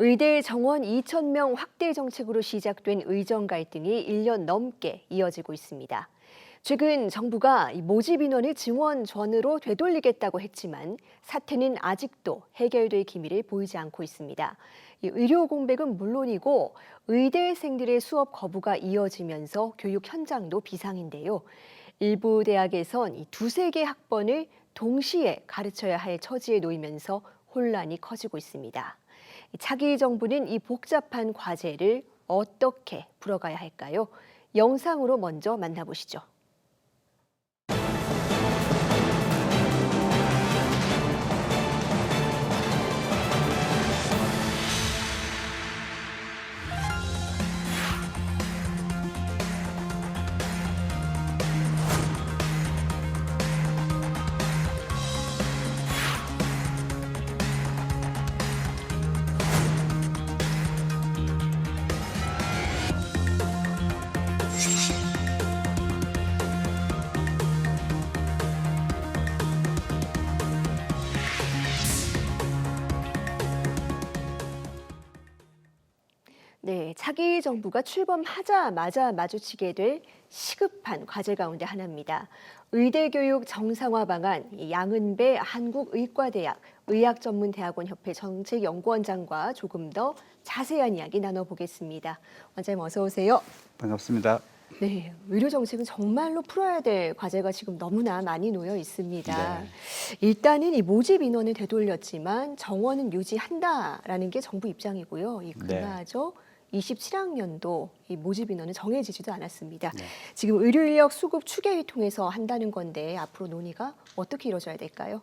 의대 정원 2,000명 확대 정책으로 시작된 의정 갈등이 1년 넘게 이어지고 있습니다. 최근 정부가 모집 인원을 증원 전으로 되돌리겠다고 했지만 사태는 아직도 해결될 기미를 보이지 않고 있습니다. 의료 공백은 물론이고 의대생들의 수업 거부가 이어지면서 교육 현장도 비상인데요. 일부 대학에선 두세 개 학번을 동시에 가르쳐야 할 처지에 놓이면서 혼란이 커지고 있습니다. 차기 정부는 이 복잡한 과제를 어떻게 풀어가야 할까요? 영상으로 먼저 만나보시죠. 네, 차기 정부가 출범하자마자 마주치게 될 시급한 과제 가운데 하나입니다. 의대교육 정상화 방안, 양은배 한국의과대학 의학전문대학원협회 정책연구원장과 조금 더 자세한 이야기 나눠보겠습니다. 원장님 어서 오세요. 반갑습니다. 네, 의료 정책은 정말로 풀어야 될 과제가 지금 너무나 많이 놓여 있습니다. 네. 일단은 이 모집 인원을 되돌렸지만 정원은 유지한다라는 게 정부 입장이고요. 그나저 27학년도 이 모집 인원은 정해지지도 않았습니다. 네. 지금 의료 인력 수급 추계를 통해서 한다는 건데 앞으로 논의가 어떻게 이루어져야 될까요?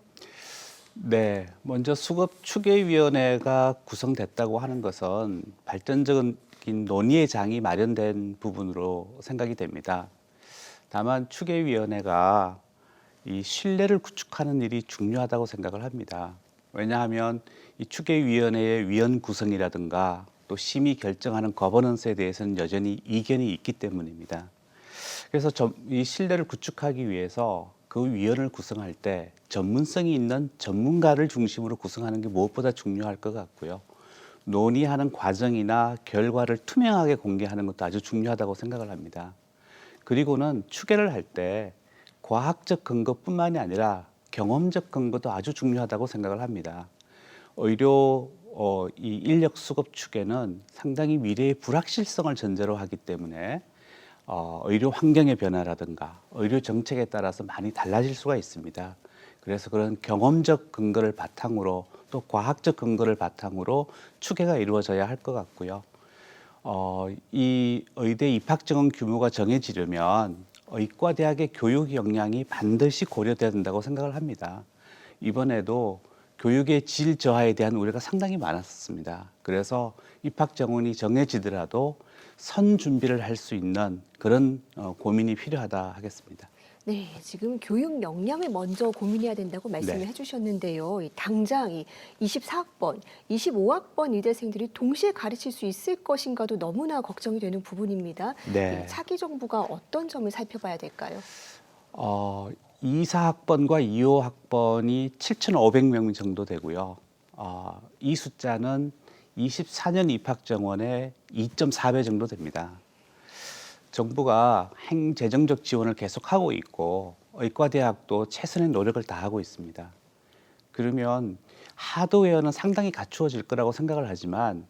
네, 먼저 수급 추계위원회가 구성됐다고 하는 것은 발전적인 논의의 장이 마련된 부분으로 생각이 됩니다. 다만 추계위원회가 이 신뢰를 구축하는 일이 중요하다고 생각을 합니다. 왜냐하면 이 추계위원회의 위원 구성이라든가 또 심의 결정하는 거버넌스에 대해서는 여전히 이견이 있기 때문입니다. 그래서 이 신뢰를 구축하기 위해서 그 위원을 구성할 때 전문성이 있는 전문가를 중심으로 구성하는 게 무엇보다 중요할 것 같고요. 논의하는 과정이나 결과를 투명하게 공개하는 것도 아주 중요하다고 생각을 합니다. 그리고는 추계를 할 때 과학적 근거뿐만이 아니라 경험적 근거도 아주 중요하다고 생각을 합니다. 오히려 이 인력 수급 추계는 상당히 미래의 불확실성을 전제로 하기 때문에 의료 환경의 변화라든가 의료 정책에 따라서 많이 달라질 수가 있습니다. 그래서 그런 경험적 근거를 바탕으로 또 과학적 근거를 바탕으로 추계가 이루어져야 할 것 같고요. 이 의대 입학 정원 규모가 정해지려면 의과대학의 교육 역량이 반드시 고려돼야 된다고 생각을 합니다. 이번에도 교육의 질 저하에 대한 우려가 상당히 많았습니다. 그래서 입학 정원이 정해지더라도 선 준비를 할 수 있는 그런 고민이 필요하다 하겠습니다. 네, 지금 교육 역량을 먼저 고민해야 된다고 말씀을 해주셨는데요. 당장 이 24학번, 25학번 의대생들이 동시에 가르칠 수 있을 것인가도 너무나 걱정이 되는 부분입니다. 네. 차기 정부가 어떤 점을 살펴봐야 될까요? 24학번과 25학번이 7,500명 정도 되고요. 이 숫자는 24년 입학 정원의 2.4배 정도 됩니다. 정부가 행재정적 지원을 계속하고 있고 의과대학도 최선의 노력을 다하고 있습니다. 그러면 하드웨어는 상당히 갖추어질 거라고 생각을 하지만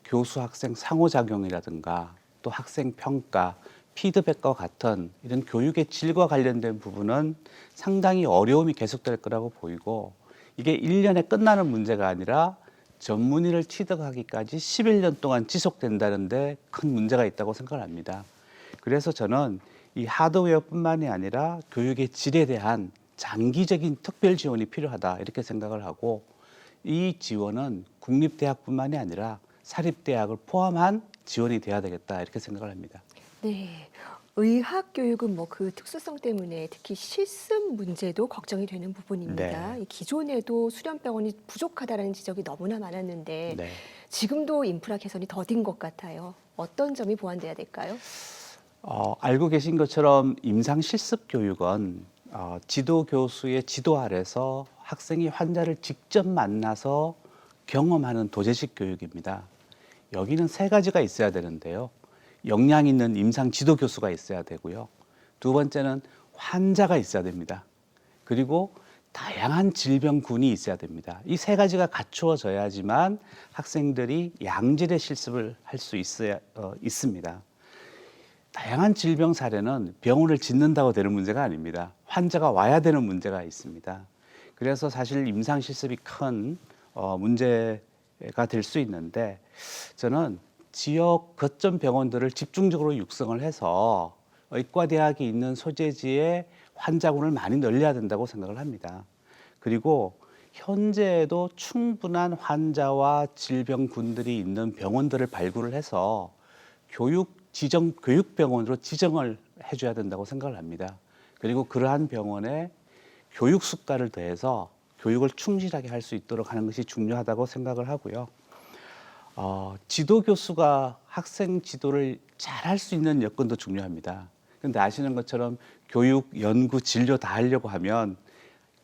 교수 학생 상호작용이라든가 또 학생 평가, 피드백과 같은 이런 교육의 질과 관련된 부분은 상당히 어려움이 계속될 거라고 보이고 이게 1년에 끝나는 문제가 아니라 전문의를 취득하기까지 11년 동안 지속된다는 데 큰 문제가 있다고 생각을 합니다. 그래서 저는 이 하드웨어뿐만이 아니라 교육의 질에 대한 장기적인 특별 지원이 필요하다 이렇게 생각을 하고 이 지원은 국립대학뿐만이 아니라 사립대학을 포함한 지원이 돼야 되겠다 이렇게 생각을 합니다. 네, 의학 교육은 그 특수성 때문에 특히 실습 문제도 걱정이 되는 부분입니다. 네. 기존에도 수련병원이 부족하다는 지적이 너무나 많았는데 네. 지금도 인프라 개선이 더딘 것 같아요. 어떤 점이 보완돼야 될까요? 알고 계신 것처럼 임상 실습 교육은 지도 교수의 지도 아래서 학생이 환자를 직접 만나서 경험하는 도제식 교육입니다. 여기는 세 가지가 있어야 되는데요. 역량 있는 임상 지도 교수가 있어야 되고요. 두 번째는 환자가 있어야 됩니다. 그리고 다양한 질병군이 있어야 됩니다. 이 세 가지가 갖추어져야지만 학생들이 양질의 실습을 할 수 있습니다. 다양한 질병 사례는 병원을 짓는다고 되는 문제가 아닙니다. 환자가 와야 되는 문제가 있습니다. 그래서 사실 임상 실습이 큰 문제가 될 수 있는데 저는 지역 거점 병원들을 집중적으로 육성을 해서 의과대학이 있는 소재지에 환자군을 많이 늘려야 된다고 생각을 합니다. 그리고 현재에도 충분한 환자와 질병군들이 있는 병원들을 발굴을 해서 교육병원으로 지정을 해줘야 된다고 생각을 합니다. 그리고 그러한 병원에 교육 수가를 더해서 교육을 충실하게 할 수 있도록 하는 것이 중요하다고 생각을 하고요. 지도 교수가 학생 지도를 잘 할 수 있는 여건도 중요합니다. 그런데 아시는 것처럼 교육, 연구, 진료 다 하려고 하면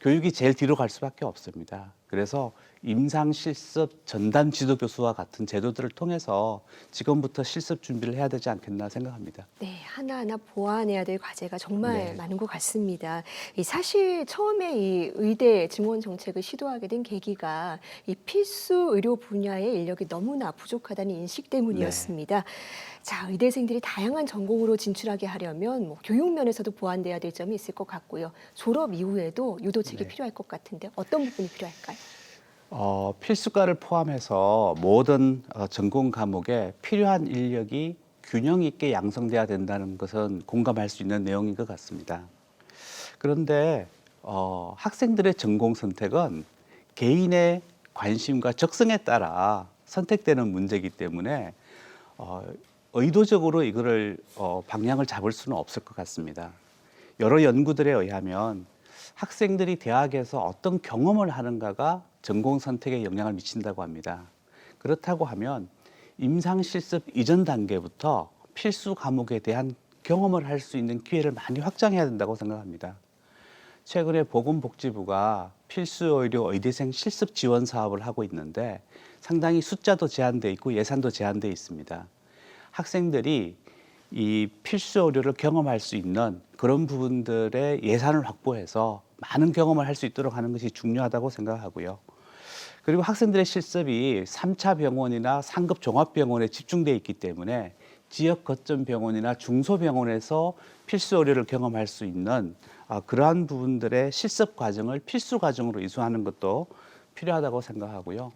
교육이 제일 뒤로 갈 수밖에 없습니다. 그래서 임상 실습 전담 지도 교수와 같은 제도들을 통해서 지금부터 실습 준비를 해야 되지 않겠나 생각합니다. 네, 하나하나 보완해야 될 과제가 정말 네. 많은 것 같습니다. 사실 처음에 이 의대 증원 정책을 시도하게 된 계기가 이 필수 의료 분야의 인력이 너무나 부족하다는 인식 때문이었습니다. 자, 의대생들이 다양한 전공으로 진출하게 하려면 뭐 교육 면에서도 보완돼야 될 점이 있을 것 같고요. 졸업 이후에도 유도책이 필요할 것 같은데 어떤 부분이 필요할까요? 필수과를 포함해서 모든 전공 과목에 필요한 인력이 균형 있게 양성돼야 된다는 것은 공감할 수 있는 내용인 것 같습니다. 그런데 학생들의 전공 선택은 개인의 관심과 적성에 따라 선택되는 문제이기 때문에 의도적으로 이거를 방향을 잡을 수는 없을 것 같습니다. 여러 연구들에 의하면 학생들이 대학에서 어떤 경험을 하는가가 전공 선택에 영향을 미친다고 합니다. 그렇다고 하면 임상 실습 이전 단계부터 필수 과목에 대한 경험을 할 수 있는 기회를 많이 확장해야 된다고 생각합니다. 최근에 보건복지부가 필수의료 의대생 실습 지원 사업을 하고 있는데 상당히 숫자도 제한돼 있고 예산도 제한돼 있습니다. 학생들이 이 필수 의료를 경험할 수 있는 그런 부분들의 예산을 확보해서 많은 경험을 할 수 있도록 하는 것이 중요하다고 생각하고요. 그리고 학생들의 실습이 3차 병원이나 상급 종합병원에 집중되어 있기 때문에 지역 거점 병원이나 중소병원에서 필수 의료를 경험할 수 있는 그러한 부분들의 실습 과정을 필수 과정으로 이수하는 것도 필요하다고 생각하고요.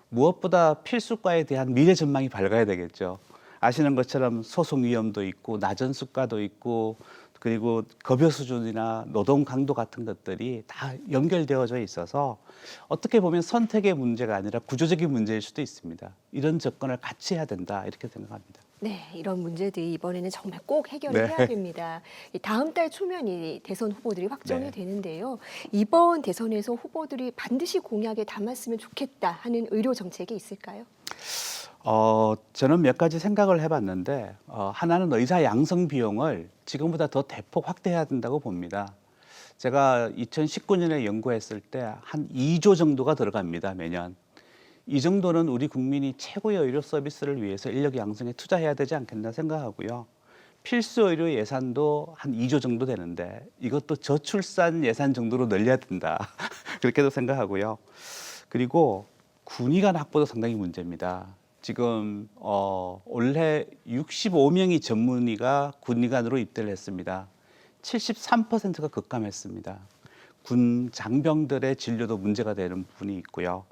무엇보다 필수과에 대한 미래 전망이 밝아야 되겠죠. 아시는 것처럼 소송 위험도 있고 낮은 수가도 있고 그리고 급여 수준이나 노동 강도 같은 것들이 다 연결되어져 있어서 어떻게 보면 선택의 문제가 아니라 구조적인 문제일 수도 있습니다. 이런 접근을 같이 해야 된다 이렇게 생각합니다. 네, 이런 문제들이 이번에는 정말 꼭 해결을 해야 됩니다. 이 다음 달 초면 이 대선 후보들이 확정이 되는데요. 이번 대선에서 후보들이 반드시 공약에 담았으면 좋겠다 하는 의료 정책이 있을까요? 저는 몇 가지 생각을 해봤는데 하나는 의사 양성 비용을 지금보다 더 대폭 확대해야 된다고 봅니다. 제가 2019년에 연구했을 때 한 2조 정도가 들어갑니다, 매년. 이 정도는 우리 국민이 최고의 의료 서비스를 위해서 인력 양성에 투자해야 되지 않겠나 생각하고요. 필수 의료 예산도 한 2조 정도 되는데 이것도 저출산 예산 정도로 늘려야 된다. 그렇게도 생각하고요. 그리고 군의관 확보도 상당히 문제입니다. 지금 올해 65명이 전문의가 군의관으로 입대를 했습니다. 73%가 급감했습니다. 군 장병들의 진료도 문제가 되는 부분이 있고요.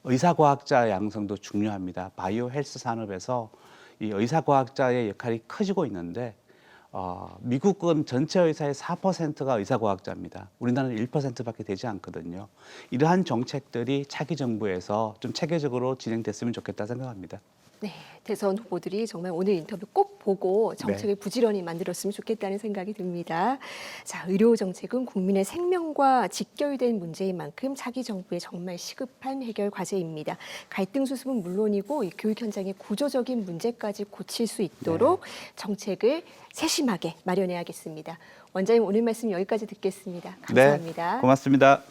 의사과학자 양성도 중요합니다. 바이오 헬스 산업에서 이 의사과학자의 역할이 커지고 있는데 미국은 전체 의사의 4%가 의사과학자입니다. 우리나라는 1%밖에 되지 않거든요. 이러한 정책들이 차기 정부에서 좀 체계적으로 진행됐으면 좋겠다 생각합니다. 네, 대선 후보들이 정말 오늘 인터뷰 꼭 보고 정책을 부지런히 만들었으면 좋겠다는 생각이 듭니다. 자, 의료 정책은 국민의 생명과 직결된 문제인 만큼 차기 정부의 정말 시급한 해결 과제입니다. 갈등 수습은 물론이고 이 교육 현장의 구조적인 문제까지 고칠 수 있도록 정책을 세심하게 마련해야겠습니다. 원장님 오늘 말씀 여기까지 듣겠습니다. 감사합니다. 네, 고맙습니다.